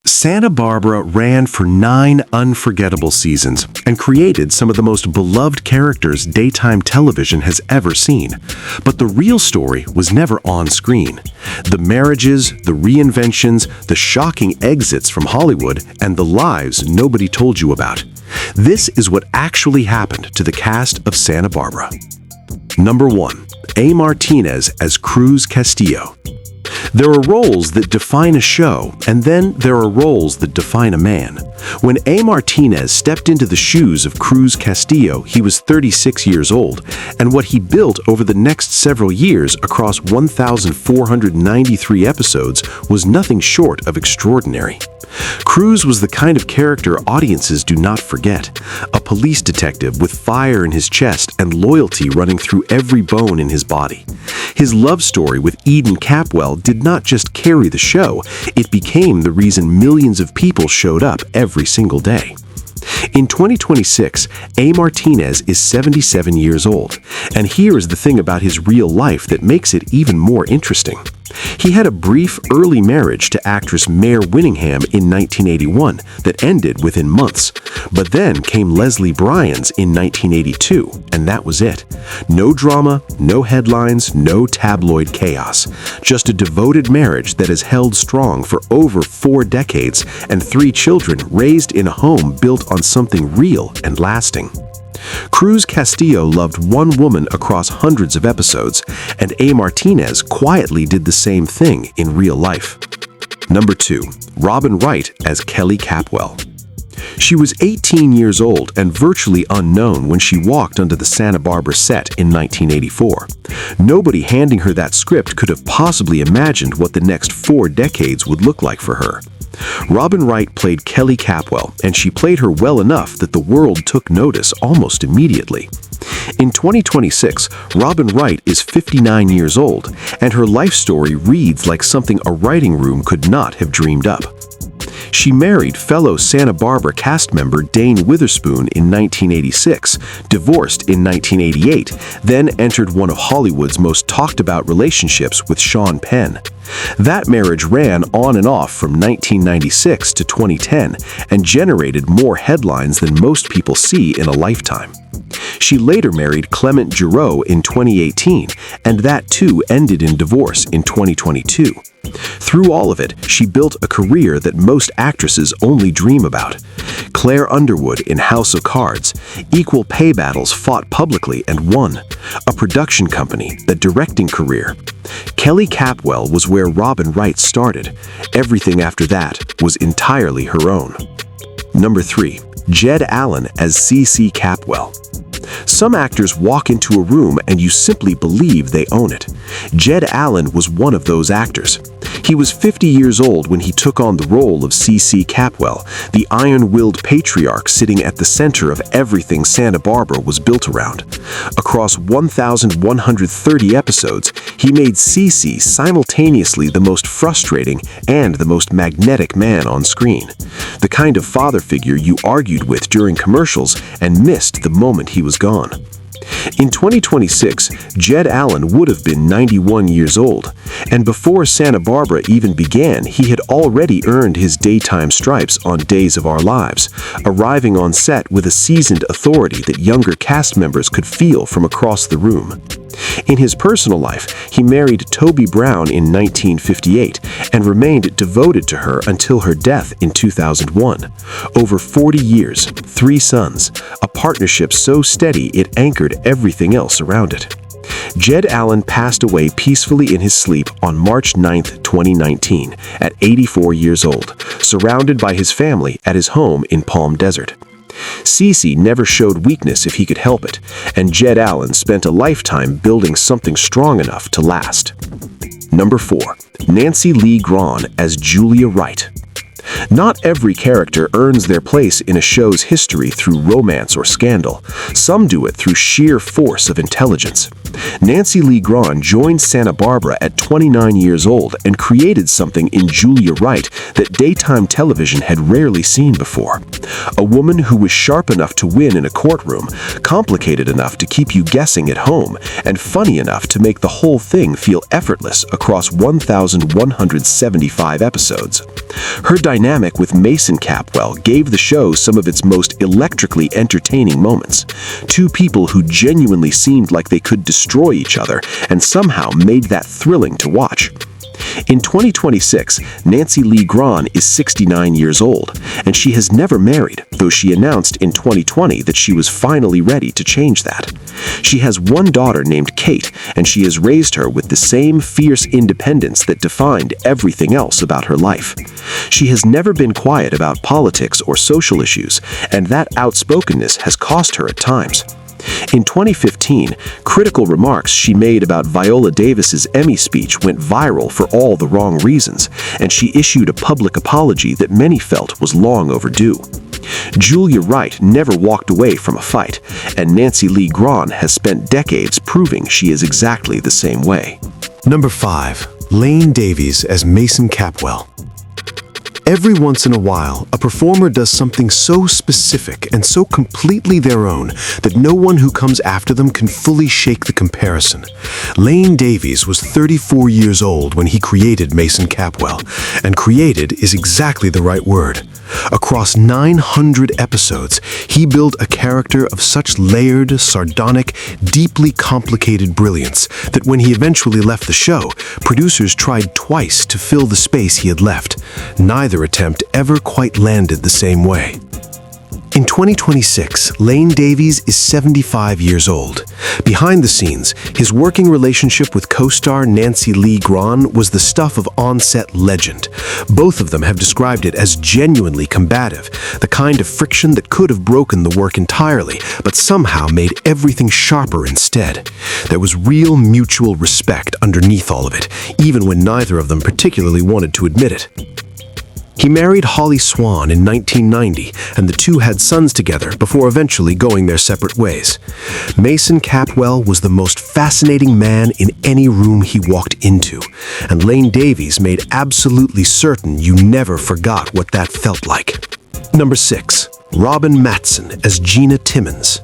Santa Barbara ran for 9 unforgettable seasons and created some of the most beloved characters daytime television has ever seen. But the real story was never on screen. The marriages, the reinventions, the shocking exits from Hollywood, and the lives nobody told you about. This is what actually happened to the cast of Santa Barbara. Number 1. A. Martinez as Cruz Castillo. There are roles that define a show, and then there are roles that define a man. When A. Martinez stepped into the shoes of Cruz Castillo, he was 36 years old, and what he built over the next several years across 1,493 episodes was nothing short of extraordinary. Cruz was the kind of character audiences do not forget, a police detective with fire in his chest and loyalty running through every bone in his body. His love story with Capwell did not just carry the show, it became the reason millions of people showed up every single day. In 2026, A. Martinez is 77 years old, and here is the thing about his real life that makes it even more interesting. He had a brief early marriage to actress Mare Winningham in 1981 that ended within months. But then came Leslie Bryans in 1982, and that was it. No drama, no headlines, no tabloid chaos. Just a devoted marriage that has held strong for over 4 decades and 3 children raised in a home built on something real and lasting. Cruz Castillo loved one woman across hundreds of episodes, and A. Martinez quietly did the same thing in real life. Number 2. Robin Wright as Kelly Capwell. She was 18 years old and virtually unknown when she walked onto the Santa Barbara set in 1984. Nobody handing her that script could have possibly imagined what the next 4 decades would look like for her. Robin Wright played Kelly Capwell, and she played her well enough that the world took notice almost immediately. In 2026, Robin Wright is 59 years old, and her life story reads like something a writing room could not have dreamed up. She married fellow Santa Barbara cast member Dane Witherspoon in 1986, divorced in 1988, then entered one of Hollywood's most talked-about relationships with Sean Penn. That marriage ran on and off from 1996 to 2010 and generated more headlines than most people see in a lifetime. She later married Clement Giroux in 2018, and that too ended in divorce in 2022. Through all of it, she built a career that most actresses only dream about. Claire Underwood in House of Cards, equal pay battles fought publicly and won, a production company, the directing career. Kelly Capwell was where Robin Wright started. Everything after that was entirely her own. Number 3. Jed Allen as CC Capwell. Some actors walk into a room and you simply believe they own it. Jed Allen was one of those actors. He was 50 years old when he took on the role of CC Capwell, the iron-willed patriarch sitting at the center of everything Santa Barbara was built around. Across 1,130 episodes, he made CC simultaneously the most frustrating and the most magnetic man on screen. The kind of father figure you argued with during commercials and missed the moment he was gone. In 2026, Jed Allen would have been 91 years old, and before Santa Barbara even began, he had already earned his daytime stripes on Days of Our Lives, arriving on set with a seasoned authority that younger cast members could feel from across the room. In his personal life, he married Toby Brown in 1958 and remained devoted to her until her death in 2001. Over 40 years, 3 sons, a partnership so steady it anchored everything else around it. Jed Allen passed away peacefully in his sleep on March 9, 2019, at 84 years old, surrounded by his family at his home in Palm Desert. CC never showed weakness if he could help it, and Jed Allen spent a lifetime building something strong enough to last. Number 4. Nancy Lee Grahn as Julia Wright. Not every character earns their place in a show's history through romance or scandal. Some do it through sheer force of intelligence. Nancy Lee Grahn joined Santa Barbara at 29 years old and created something in Julia Wright that daytime television had rarely seen before. A woman who was sharp enough to win in a courtroom, complicated enough to keep you guessing at home, and funny enough to make the whole thing feel effortless across 1,175 episodes. Her dynamic dynamic with Mason Capwell gave the show some of its most electrically entertaining moments. Two people who genuinely seemed like they could destroy each other and somehow made that thrilling to watch. In 2026, Nancy Lee Grahn is 69 years old, and she has never married, though she announced in 2020 that she was finally ready to change that. She has one daughter named Kate, and she has raised her with the same fierce independence that defined everything else about her life. She has never been quiet about politics or social issues, and that outspokenness has cost her at times. In 2015, critical remarks she made about Viola Davis's Emmy speech went viral for all the wrong reasons, and she issued a public apology that many felt was long overdue. Julia Wright never walked away from a fight, and Nancy Lee Grahn has spent decades proving she is exactly the same way. Number 5. Lane Davies as Mason Capwell. Every once in a while, a performer does something so specific and so completely their own that no one who comes after them can fully shake the comparison. Lane Davies was 34 years old when he created Mason Capwell, and created is exactly the right word. Across 900 episodes, he built a character of such layered, sardonic, deeply complicated brilliance that when he eventually left the show, producers tried twice to fill the space he had left. Neither attempt ever quite landed the same way. In 2026, Lane Davies is 75 years old. Behind the scenes, his working relationship with co-star Nancy Lee Grahn was the stuff of on-set legend. Both of them have described it as genuinely combative, the kind of friction that could have broken the work entirely, but somehow made everything sharper instead. There was real mutual respect underneath all of it, even when neither of them particularly wanted to admit it. He married Holly Swan in 1990, and the two had sons together before eventually going their separate ways. Mason Capwell was the most fascinating man in any room he walked into, and Lane Davies made absolutely certain you never forgot what that felt like. Number 6. Robin Matson as Gina Timmons.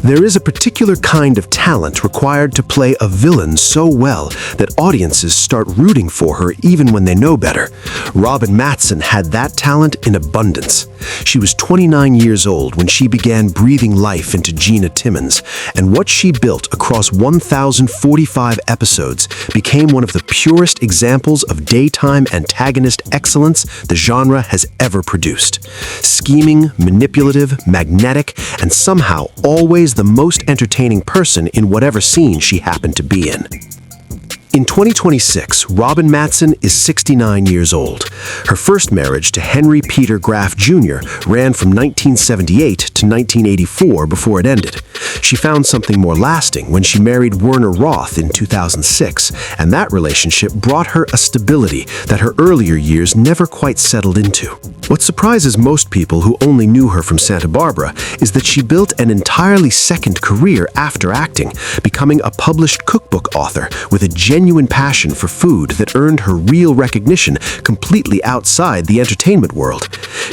There is a particular kind of talent required to play a villain so well that audiences start rooting for her even when they know better. Robin Matson had that talent in abundance. She was 29 years old when she began breathing life into Gina Timmons, and what she built across 1,045 episodes became one of the purest examples of daytime antagonist excellence the genre has ever produced. Scheming, manipulative, magnetic, and somehow always the most entertaining person in whatever scene she happened to be in. In 2026, Robin Matson is 69 years old. Her first marriage to Henry Peter Graff Jr. ran from 1978 to 1984 before it ended. She found something more lasting when she married Werner Roth in 2006, and that relationship brought her a stability that her earlier years never quite settled into. What surprises most people who only knew her from Santa Barbara is that she built an entirely second career after acting, becoming a published cookbook author with a genuine passion for food that earned her real recognition completely outside the entertainment world.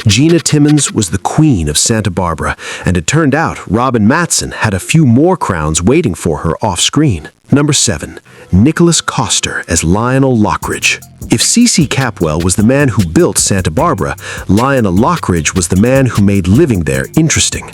Gina Timmons was the queen of Santa Barbara, and it turned out Robin Matson had a few more crowns waiting for her off-screen. Number 7. Nicholas Coster as Lionel Lockridge. If CC Capwell was the man who built Santa Barbara, Lionel Lockridge was the man who made living there interesting.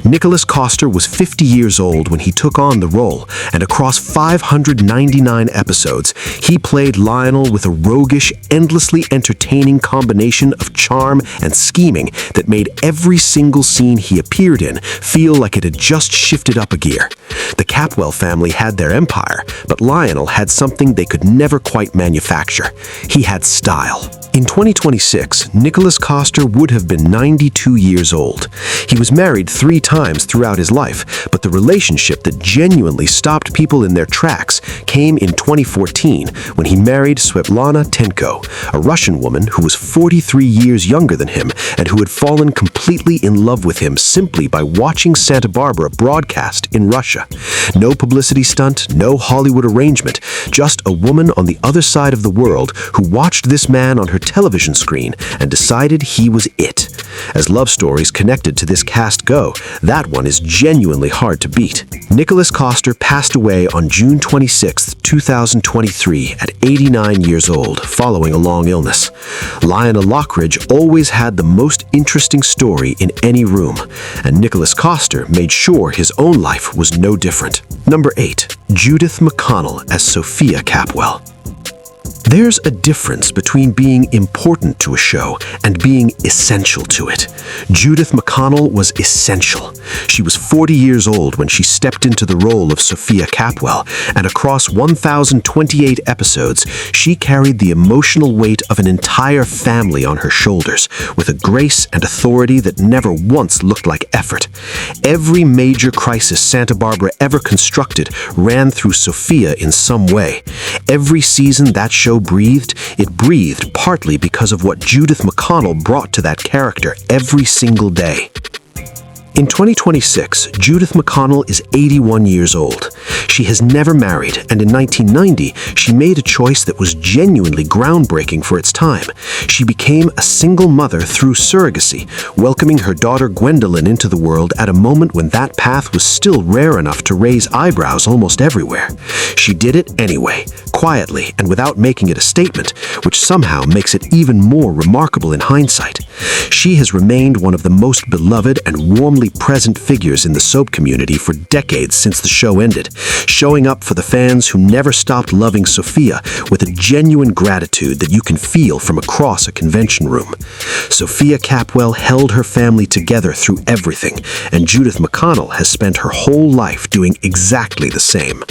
Nicholas Coster was 50 years old when he took on the role, and across 599 episodes, he played Lionel with a roguish, endlessly entertaining combination of charm and scheming that made every single scene he appeared in feel like it had just shifted up a gear. The Capwell family had their empire, but Lionel had something they could never quite manufacture. He had style. In 2026, Nicholas Coster would have been 92 years old. He was married 3 times throughout his life, but the relationship that genuinely stopped people in their tracks came in 2014 when he married Svetlana Tenko, a Russian woman who was 43 years younger than him and who had fallen completely in love with him simply by watching Santa Barbara broadcast in Russia. No publicity stunt, no Hollywood arrangement, just a woman on the other side of the world who watched this man on her television screen and decided he was it. As love stories connected to this cast go, that one is genuinely hard to beat. Nicholas Coster passed away on June 26, 2023 at 89 years old, following a long illness. Lionel Lockridge always had the most interesting story in any room, and Nicholas Coster made sure his own life was no different. Number 8. Judith McConnell as Sophia Capwell. There's a difference between being important to a show and being essential to it. Judith McConnell was essential. She was 40 years old when she stepped into the role of Sophia Capwell, and across 1,028 episodes, she carried the emotional weight of an entire family on her shoulders, with a grace and authority that never once looked like effort. Every major crisis Santa Barbara ever constructed ran through Sophia in some way. Every season that show breathed, it breathed partly because of what Judith McConnell brought to that character every single day. In 2026, Judith McConnell is 81 years old. She has never married, and in 1990, she made a choice that was genuinely groundbreaking for its time. She became a single mother through surrogacy, welcoming her daughter Gwendolyn into the world at a moment when that path was still rare enough to raise eyebrows almost everywhere. She did it anyway, quietly and without making it a statement, which somehow makes it even more remarkable in hindsight. She has remained one of the most beloved and warmly present figures in the soap community for decades since the show ended, showing up for the fans who never stopped loving Sophia with a genuine gratitude that you can feel from across a convention room. Sophia Capwell held her family together through everything, and Judith McConnell has spent her whole life doing exactly the same.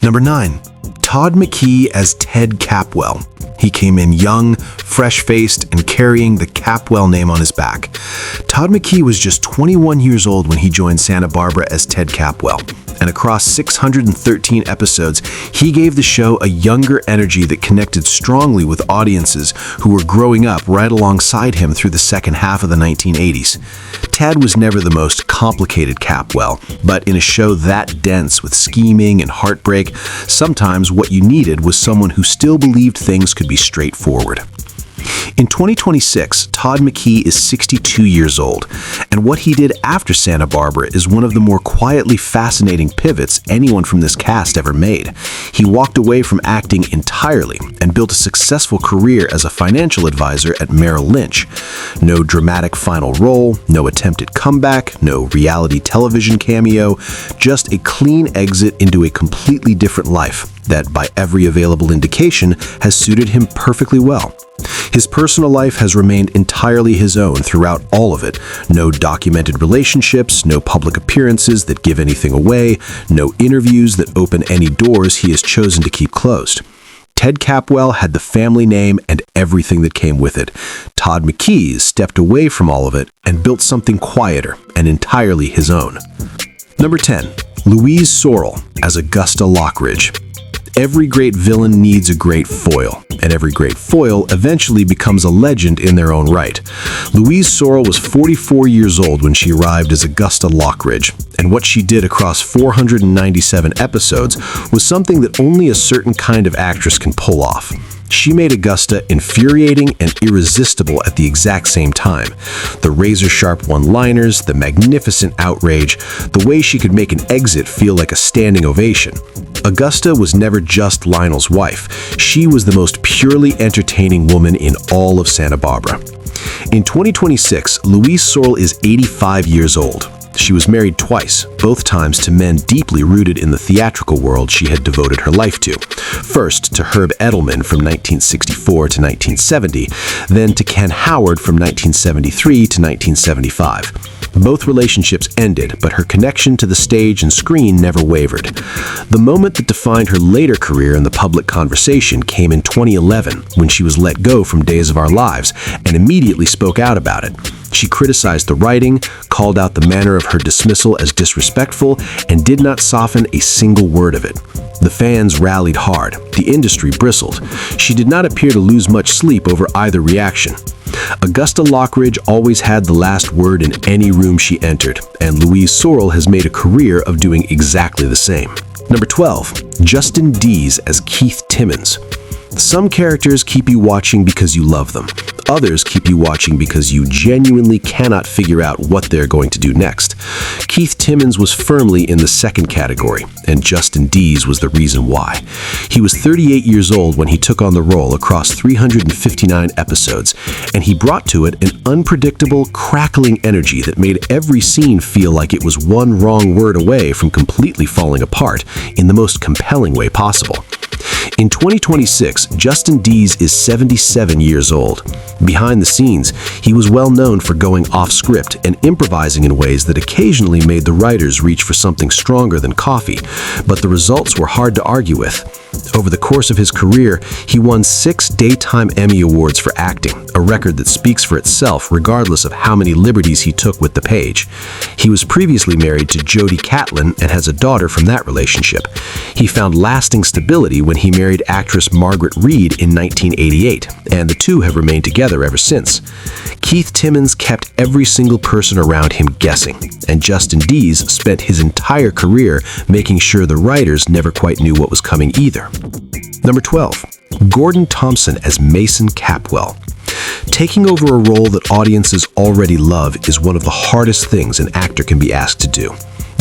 Number 9. Todd McKee as Ted Capwell. He came in young, fresh-faced, and carrying the Capwell name on his back. Todd McKee was just 21 years old when he joined Santa Barbara as Ted Capwell, and across 613 episodes, he gave the show a younger energy that connected strongly with audiences who were growing up right alongside him through the second half of the 1980s. Ted was never the most complicated Capwell, but in a show that dense with scheming and heartbreak, sometimes what you needed was someone who still believed things could be straightforward. In 2026, Todd McKee is 62 years old, and what he did after Santa Barbara is one of the more quietly fascinating pivots anyone from this cast ever made. He walked away from acting entirely and built a successful career as a financial advisor at Merrill Lynch. No dramatic final role, no attempted comeback, no reality television cameo, just a clean exit into a completely different life that, by every available indication, has suited him perfectly well. His personal life has remained entirely his own throughout all of it. No documented relationships, no public appearances that give anything away, no interviews that open any doors he has chosen to keep closed. Ted Capwell had the family name and everything that came with it. Todd McKee stepped away from all of it and built something quieter and entirely his own. Number 10. Louise Sorel as Augusta Lockridge. Every great villain needs a great foil, and every great foil eventually becomes a legend in their own right. Louise Sorel was 44 years old when she arrived as Augusta Lockridge, and what she did across 497 episodes was something that only a certain kind of actress can pull off. She made Augusta infuriating and irresistible at the exact same time. The razor-sharp one-liners, the magnificent outrage, the way she could make an exit feel like a standing ovation. Augusta was never just Lionel's wife. She was the most purely entertaining woman in all of Santa Barbara. In 2026, Louise Sorel is 85 years old. She was married twice, both times to men deeply rooted in the theatrical world she had devoted her life to. First to Herb Edelman from 1964 to 1970, then to Ken Howard from 1973 to 1975. Both relationships ended, but her connection to the stage and screen never wavered. The moment that defined her later career in the public conversation came in 2011, when she was let go from Days of Our Lives and immediately spoke out about it. She criticized the writing, called out the manner of her dismissal as disrespectful, and did not soften a single word of it. The fans rallied hard. The industry bristled. She did not appear to lose much sleep over either reaction. Augusta Lockridge always had the last word in any room she entered, and Louise Sorel has made a career of doing exactly the same. Number 12. Justin Deas as Keith Timmons. Some characters keep you watching because you love them. Others keep you watching because you genuinely cannot figure out what they're going to do next. Keith Timmons was firmly in the second category, and Justin Deas was the reason why. He was 38 years old when he took on the role across 359 episodes, and he brought to it an unpredictable, crackling energy that made every scene feel like it was one wrong word away from completely falling apart in the most compelling way possible. In 2026, Justin Deas is 77 years old. Behind the scenes, he was well known for going off script and improvising in ways that occasionally made the writers reach for something stronger than coffee, but the results were hard to argue with. Over the course of his career, he won 6 Daytime Emmy Awards for acting, a record that speaks for itself regardless of how many liberties he took with the page. He was previously married to Jodie Catlin and has a daughter from that relationship. He found lasting stability when he married actress Margaret Reed in 1988, and the two have remained together ever since. Keith Timmons kept every single person around him guessing, and Justin Deas spent his entire career making sure the writers never quite knew what was coming either. Number 12. Gordon Thompson as Mason Capwell. Taking over a role that audiences already love is one of the hardest things an actor can be asked to do.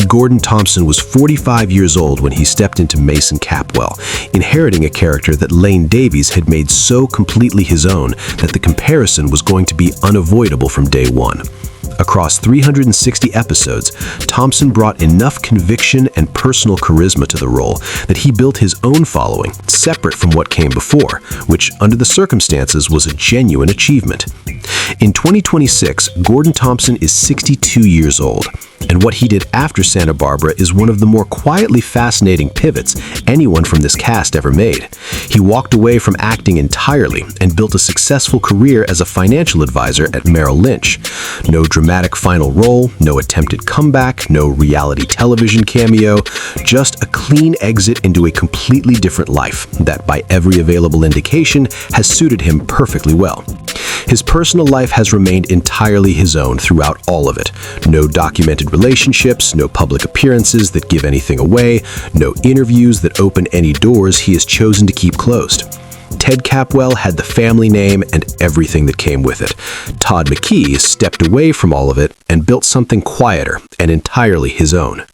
Gordon Thompson was 45 years old when he stepped into Mason Capwell, inheriting a character that Lane Davies had made so completely his own that the comparison was going to be unavoidable from day one. Across 360 episodes, Thompson brought enough conviction and personal charisma to the role that he built his own following, separate from what came before, which, under the circumstances, was a genuine achievement. In 2026, Gordon Thompson is 62 years old, and what he did after Santa Barbara is one of the more quietly fascinating pivots anyone from this cast ever made. He walked away from acting entirely and built a successful career as a financial advisor at Merrill Lynch. No dramatic final role, no attempted comeback, no reality television cameo, just a clean exit into a completely different life that, by every available indication, has suited him perfectly well. His personal life has remained entirely his own throughout all of it. No documented relationships, no public appearances that give anything away, no interviews that open any doors he has chosen to keep closed. Ted Capwell had the family name and everything that came with it. Todd McKee stepped away from all of it and built something quieter and entirely his own.